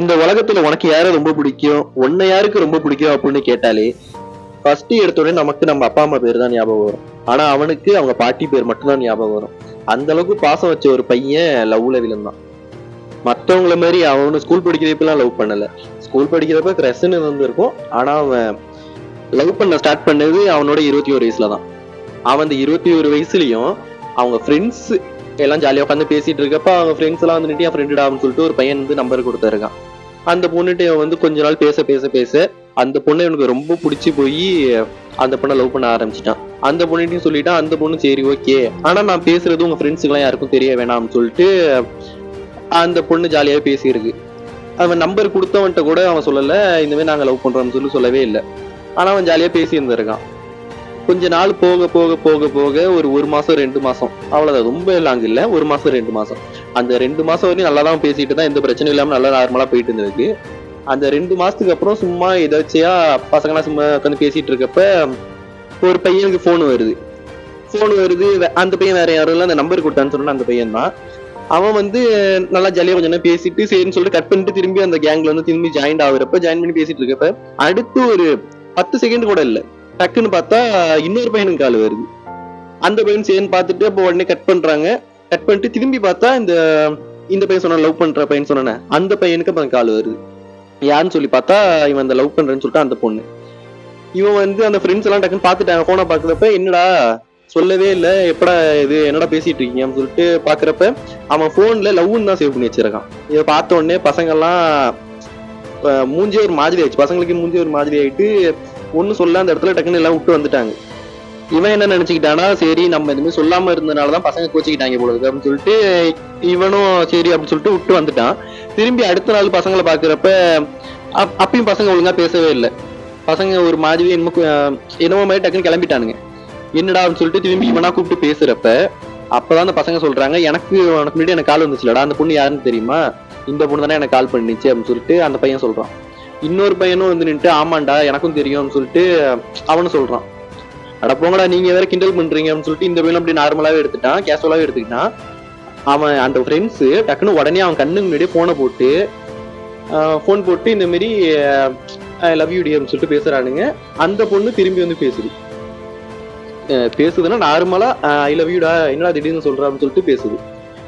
இந்த உலகத்துல உனக்கு யாரை ரொம்ப பிடிக்கும், உன்னை யாருக்கு ரொம்ப பிடிக்கும் அப்படின்னு கேட்டாலே ஃபர்ஸ்ட் எடுத்தோடனே நமக்கு நம்ம அப்பா அம்மா பேர் தான் ஞாபகம் வரும். ஆனா அவனுக்கு அவங்க பாட்டி பேர் மட்டும்தான் ஞாபகம் வரும். அந்த அளவுக்கு பாசம் வச்ச ஒரு பையன் லவ்ல விழுந்தான். மத்தவங்கள மாதிரி அவனு ஸ்கூல் படிக்கிறப்பெல்லாம் லவ் பண்ணல. ஸ்கூல் படிக்கிறப்ப கிரஷ்ன்னு இருந்திருக்கும். ஆனா அவன் லவ் பண்ண ஸ்டார்ட் பண்ணது அவனோட 21 வயசுல தான். அவன் அந்த 21 வயசுலயும் அவங்க ஃப்ரெண்ட்ஸ் எல்லாம் ஜாலியா உட்காந்து பேசிட்டு இருக்கப்ப அவங்க ஃப்ரெண்ட்ஸ் எல்லாம் வந்துட்டு என் ஃப்ரெண்டுடான்னு சொல்லிட்டு ஒரு பையன் வந்து நம்பர் கொடுத்துருக்கான். அந்த பொண்ணுகிட்ட வந்து கொஞ்ச நாள் பேச பேச பேச அந்த பொண்ணு எனக்கு ரொம்ப பிடிச்சி போய் அந்த பொண்ணை லவ் பண்ண ஆரம்பிச்சிட்டான். அந்த பொண்ணுகிட்டையும் சொல்லிட்டான். அந்த பொண்ணு சரி ஓகே, ஆனா நான் பேசுறது உங்க ஃப்ரெண்ட்ஸுக்கெல்லாம் யாருக்கும் தெரிய வேணாம்னு சொல்லிட்டு அந்த பொண்ணு ஜாலியாவே பேசியிருக்கு. அவன் நம்பர் கொடுத்தவன்ட்ட கூட அவன் சொல்லல இந்த மாதிரி நாங்க லவ் பண்றோம்னு சொல்லவே இல்லை. ஆனா அவன் ஜாலியா பேசி இருந்திருக்கான். கொஞ்ச நாள் போக போக போக போக ஒரு மாசம் 2 மாசம் அவ்வளவுதான், ரொம்ப லாங் இல்ல, 1 மாசம் 2 மாசம். அந்த 2 மாசம் வரையும் நல்லா தான் பேசிட்டு தான், எந்த பிரச்சனையும் இல்லாம நல்லா நார்மலா போயிட்டு இருந்திருக்கு. அந்த 2 மாசத்துக்கு அப்புறம் சும்மா ஏதாச்சியா பசங்களாம் சும்மா உட்காந்து பேசிட்டு இருக்கப்ப ஒரு பையனுக்கு போன் வருது. அந்த பையன் வேற யாரும் இல்ல, அந்த நம்பர் கொடுத்தான்னு சொன்னா அந்த பையன் தான். அவன் வந்து நல்லா ஜாலியா கொஞ்ச நேரம் பேசிட்டு சரின்னு சொல்லிட்டு கட் பண்ணிட்டு திரும்பி அந்த கேங்ல வந்து திரும்பி ஜாயின் பண்ணி பேசிட்டு இருக்கப்ப அடுத்து ஒரு 10 செகண்ட் கூட இல்ல, டக்குன்னு பார்த்தா இன்னொரு பையனுக்கு கால் வருது. அந்த பையன் சரின்னு பார்த்துட்டு அப்போ உடனே கட் பண்றாங்க. கட் பண்ணிட்டு திரும்பி பார்த்தா இந்த பையன் சொன்ன லவ் பண்ற பையன் சொன்ன அந்த பையனுக்கு அப்ப கால் வருது. யாருன்னு சொல்லி பார்த்தா இவன் அந்த லவ் பண்றேன்னு சொல்லிட்டு அந்த பொண்ணு. இவன் வந்து அந்த ஃப்ரெண்ட்ஸ் எல்லாம் டக்குன்னு பார்த்துட்டாங்க. போனை பாக்குறப்ப என்னடா சொல்லவே இல்ல, எப்படா இது என்னடா பேசிட்டு இருக்கீங்க அப்படின்னு சொல்லிட்டு பாக்குறப்ப அவன் போன்ல லவ்னு தான் சேவ் பண்ணி வச்சிருக்கான். இதை பார்த்த உடனே பசங்க எல்லாம் மூஞ்சி ஒரு மாதிரி ஆயிடுச்சு. பசங்களுக்கு மூஞ்சி ஒரு மாதிரி ஆயிட்டு ஒன்னும் சொல்ல அந்த இடத்துல டக்குன்னு எல்லாம் விட்டு வந்துட்டாங்க. இவன் என்ன நினைச்சுக்கிட்டானா சரி நம்ம எதுவுமே சொல்லாம இருந்தனாலதான் பசங்க கோச்சிக்கிட்டாங்க போல இருக்கு அப்படின்னு சொல்லிட்டு இவனும் சரி அப்படின்னு சொல்லிட்டு விட்டு வந்துட்டான். திரும்பி அடுத்த நாள் பசங்களை பாக்குறப்ப அப்பயும் பசங்க ஒழுங்கா பேசவே இல்லை. பசங்க ஒரு மாதிரி என்னமோ மாதிரி டக்குன்னு கிளம்பிட்டானுங்க. என்னடா அப்படின்னு சொல்லிட்டு திரும்பி இவனா கூப்பிட்டு பேசுறப்ப அப்பதான் அந்த பசங்க சொல்றாங்க, உனக்கு முன்னாடி எனக்கு கால் வந்துச்சுலடா, அந்த பொண்ணு யாருன்னு தெரியுமா, இந்த பொண்ணு தானே எனக்கு கால் பண்ணிச்சு அப்படின்னு சொல்லிட்டு அந்த பையன் சொல்றான். இன்னொரு பையனும் வந்து நின்று ஆமாண்டா எனக்கும் தெரியும்னு சொல்லிட்டு அவனும் சொல்றான். அட போங்கடா நீங்க வேற கிண்டல் பண்றீங்க அப்படின்னு சொல்லிட்டு இந்த பையன் அப்படி நார்மலாவே எடுத்துட்டான், கேஷுவலாவே எடுத்துக்கிட்டான். அவன் அந்த ஃப்ரெண்ட்ஸ் டக்குன்னு உடனே அவன் கண்ணுக்கு முன்னாடியே போன் போட்டு இந்த மாதிரி ஐ லவ் யூ டி அப்படின்னு சொல்லிட்டு பேசுறானுங்க. அந்த பொண்ணு திரும்பி வந்து பேசுதுன்னா நார்மலா ஐ லவ் யூடா என்னடா திடீர்னு சொல்ற அப்படின்னு சொல்லிட்டு பேசுது.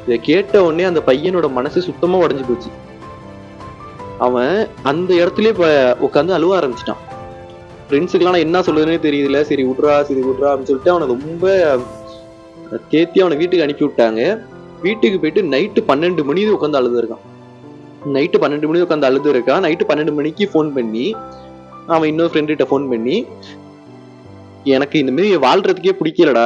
இதை கேட்ட உடனே அந்த பையனோட மனசு சுத்தமா உடஞ்சு போச்சு. அவன் அந்த இடத்துலயே உட்காந்து அழுவ ஆரம்பிச்சிட்டான். ஃப்ரெண்ட்ஸுக்கெல்லாம் என்ன சொல்றதுன்னே தெரியல. சரி விட்றா அப்படின்னு சொல்லிட்டு அவனை ரொம்ப தேத்தி அவனை வீட்டுக்கு அனுப்பி விட்டாங்க. வீட்டுக்கு போயிட்டு நைட்டு 12 மணி உட்காந்து அழுதுருக்கான். நைட்டு 12 மணிக்கு ஃபோன் பண்ணி அவன் இன்னொரு ஃப்ரெண்டுகிட்ட ஃபோன் பண்ணி எனக்கு இந்த மாதிரி வாழ்றதுக்கே பிடிக்கலடா,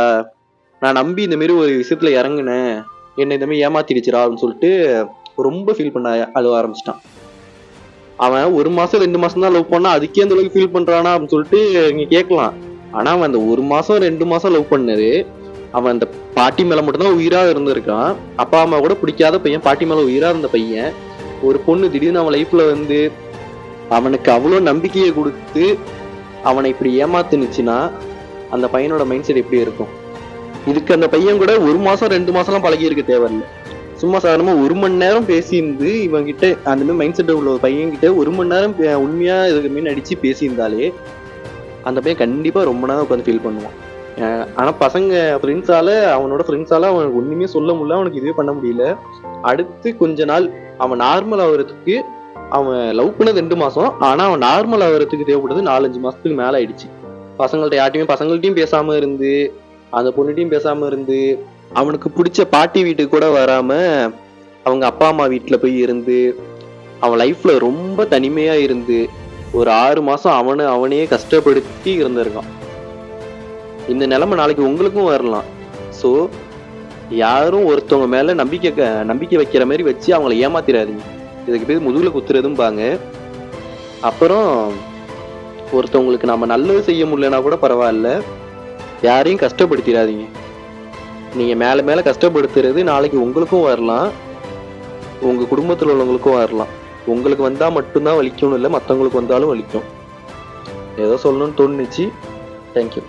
நான் நம்பி இந்த மாதிரி ஒரு விஷயத்துல இறங்குனேன், என்னை இந்த மாதிரி ஏமாத்திடுச்சுடா அப்படின்னு சொல்லிட்டு ரொம்ப ஃபீல் பண்ண அழுவ ஆரம்பிச்சிட்டான். அவன் 1 மாசம் 2 மாசம் தான் லவ் பண்ணா அதுக்கே அந்த அளவுக்கு ஃபீல் பண்றானா அப்படின்னு சொல்லிட்டு நீங்க கேட்கலாம். ஆனா அவன் அந்த 1 மாசம் 2 மாசம் லவ் பண்ணது அவன் அந்த பாட்டி மேல மட்டும்தான் உயிரா இருந்திருக்கான். அப்பா அம்மா கூட பிடிக்காத பையன், பாட்டி மேல உயிரா இருந்த பையன், ஒரு பொண்ணு திடீர்னு அவன் லைஃப்ல வந்து அவனுக்கு அவ்வளோ நம்பிக்கையை கொடுத்து அவனை இப்படி ஏமாத்துனுச்சுன்னா அந்த பையனோட மைண்ட் செட் எப்படி இருக்கும்? இதுக்கு அந்த பையன் கூட 1 மாசம் 2 மாசம்லாம் பழகி இருக்க தேவையில்லை. சும்மா சாதாரணமா 1 மணி நேரம் பேசியிருந்து இவன் கிட்ட அந்த மாதிரி மைண்ட் செட் உள்ள ஒரு பையன் கிட்ட 1 மணி நேரம் உண்மையா இதுக்கு மீன் அடிச்சு பேசியிருந்தாலே அந்த பையன் கண்டிப்பா ரொம்ப நேரம் உட்காந்து ஃபீல் பண்ணுவான். ஆனா பசங்க ஃப்ரெண்ட்ஸால அவனுக்கு ஒண்ணுமே சொல்ல முடியல, அவனுக்கு இதுவே பண்ண முடியல. அடுத்து கொஞ்ச நாள் அவன் நார்மல் ஆகுறதுக்கு, அவன் லவ் பண்ணது 2 மாசம், ஆனா அவன் நார்மல் ஆகுறதுக்கு தேவைப்படுறது 4-5 மாசத்துக்கு மேல ஆயிடுச்சு. பசங்கள்ட்டையும் பேசாம இருந்து அந்த பொண்ணுகிட்டையும் பேசாம இருந்து அவனுக்கு பிடிச்ச பாட்டி வீட்டுக்கு கூட வராம அவங்க அப்பா அம்மா வீட்டுல போய் இருந்து அவன் லைஃப்ல ரொம்ப தனிமையா இருந்து ஒரு 6 மாசம் அவனே கஷ்டப்படுத்தி இருந்திருக்கான். இந்த நிலைமை நாளைக்கு உங்களுக்கும் வரலாம். ஸோ யாரும் ஒருத்தவங்க மேல நம்பிக்கை வைக்கிற மாதிரி வச்சு அவங்கள ஏமாத்திராதீங்க. இதுக்கு பேர் முதுகுல குத்துறதும் பாங்க. அப்புறம் ஒருத்தவங்களுக்கு நம்ம நல்லது செய்ய முடியலன்னா கூட பரவாயில்ல, யாரையும் கஷ்டப்படுத்திடாதீங்க. நீங்க மேல கஷ்டப்படுத்துறது நாளைக்கு உங்களுக்கும் வரலாம், உங்க குடும்பத்துல உள்ளவங்களுக்கும் வரலாம். உங்களுக்கு வந்தா மட்டும்தான் வலிக்கணும் இல்லை, மற்றவங்களுக்கு வந்தாலும் வலிக்கும். ஏதோ சொல்லணும்னு தோணுச்சு. தேங்க்யூ.